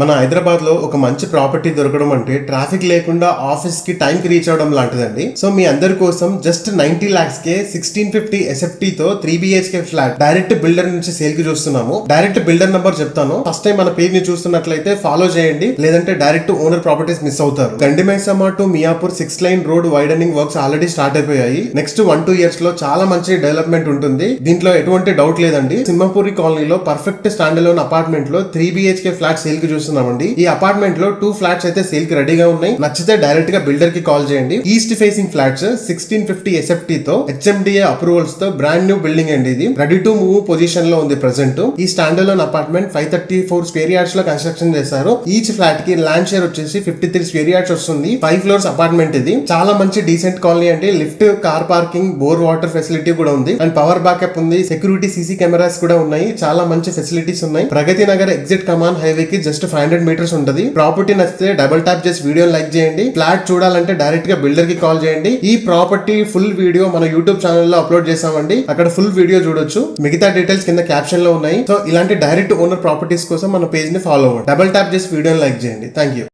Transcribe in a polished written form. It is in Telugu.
మన హైదరాబాద్ లో ఒక మంచి ప్రాపర్టీ దొరకడం అంటే ట్రాఫిక్ లేకుండా ఆఫీస్ కి టైం కి రీచ్ అవడం లాంటిదండి. సో మీ అందరి కోసం జస్ట్ 90 lakhs కే 1650 SFT తో 3 BHK ఫ్లాట్ డైరెక్ట్ బిల్డర్ నుంచి సేల్ కి చూస్తున్నాము. డైరెక్ట్ బిల్డర్ నంబర్ చెప్తాను. ఫస్ట్ టైం మన పేజ్ ని చూస్తున్నట్లయితే ఫాలో చేయండి, లేదంటే డైరెక్ట్ ఓనర్ ప్రాపర్టీస్ మిస్ అవుతారు. Gandimaisamma to Miyapur 6 line road widening works already start అయిపోయాయి. నెక్స్ట్ 1-2 years లో చాలా మంచి డెవలప్మెంట్ ఉంటుంది. దీంట్లో ఎటువంటి డౌట్ లేదండి. సింహపూరి కాలనీలో పర్ఫెక్ట్ స్టాండ్ అలోన్ అపార్ట్మెంట్ లో 3 BHK ఫ్లాట్ సేల్ కి చూస్తున్నామండి. ఈ అపార్ట్మెంట్ లో 2 ఫ్లాట్స్ అయితే సేల్ కి రెడీగా ఉన్నాయి. నచ్చితే డైరెక్ట్ గా బిల్డర్ కి కాల్ చేయండి. ఈస్ట్ ఫేసింగ్ ఫ్లాట్స్ 1650 SFT తో HMDA అప్రూవల్స్ తో బ్రాండ్ న్యూ బిల్డింగ్ అండి. ఇది రెడీ టు మూవ్ పొజిషన్ లో ఉంది ప్రెసెంట్. ఈ stand alone apartment 534 square yards లో కన్స్ట్రక్షన్ చేశారు. ఈచ్ ఫ్లాట్ కి ల్యాండ్ షేర్ వచ్చేసి 53 స్క్వేర్ యార్డ్స్ వస్తుంది. 5 floors అపార్ట్మెంట్ ఇది. చాలా మంచి డీసెంట్ కాలనీ అండి. Lift, car parking, bore water facility కూడా ఉంది. అండ్ పవర్ బ్యాకప్ ఉంది. సెక్యూరిటీ సీసీ కెమెరాస్ కూడా ఉన్నాయి. చాలా మంచి ఫెసిలిటీస్ ఉన్నాయి. ప్రగతి నగర్ ఎగ్జిట్ కమాన్ హైవే కి జస్ట్ 500 meters ఉంటది. ప్రాపర్టీ నచ్చితే డబుల్ ట్యాప్ చేసి వీడియో లైక్ చేయండి. ఫ్లాట్ చూడాలంటే డైరెక్ట్ గా బిల్డర్ కి కాల్ చేయండి. ఈ ప్రాపర్టీ ఫుల్ వీడియో మన యూట్యూబ్ ఛానల్ లో అప్లోడ్ చేసామండి. అక్కడ ఫుల్ వీడియో చూడొచ్చు. మిగతా డీటెయిల్స్ కింద క్యాప్షన్ లో ఉన్నాయి. సో ఇలాంటి డైరెక్ట్ ఓనర్ ప్రాపర్టీస్ కోసం మన పేజ్ ని ఫాలో అవ్వండి. డబుల్ ట్యాప్ చేసి వీడియో లైక్ చేయండి. Thank you.